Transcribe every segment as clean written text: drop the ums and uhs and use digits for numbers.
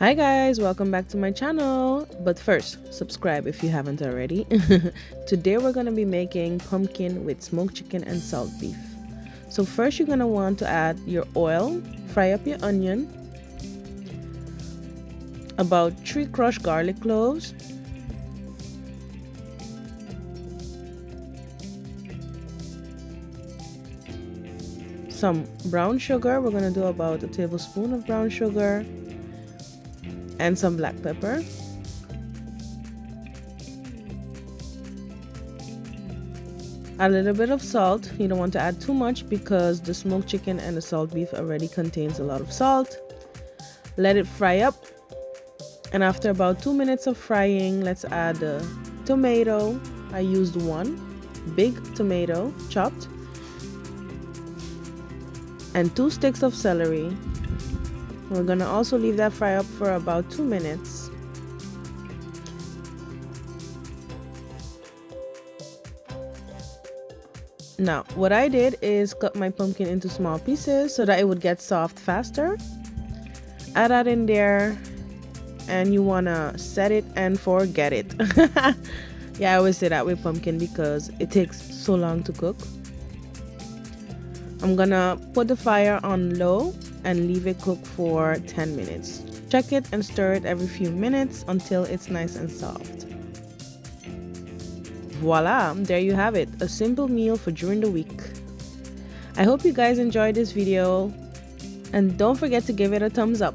Hi guys, welcome back to my channel. But first, subscribe if you haven't already. Today we're going to be making pumpkin with smoked chicken and salt beef. So first you're going to want to add your oil, fry up your onion, about 3 crushed garlic cloves, some brown sugar. We're going to do about a tablespoon of brown sugar, and some black pepper, a little bit of salt. You don't want to add too much because the smoked chicken and the salt beef already contains a lot of salt. Let it fry up, and after about 2 minutes of frying, let's add the tomato. I used one big tomato chopped and 2 sticks of celery. We're gonna also leave that fry up for about 2 minutes. Now, what I did is cut my pumpkin into small pieces so that it would get soft faster. Add that in there, and you wanna set it and forget it. Yeah, I always say that with pumpkin because it takes so long to cook. I'm gonna put the fire on low and leave it cook for 10 minutes. Check it and stir it every few minutes until it's nice and soft. Voila, there you have it, a simple meal for during the week. I hope you guys enjoyed this video, and don't forget to give it a thumbs up.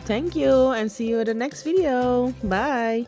Thank you, and see you in the next video. Bye.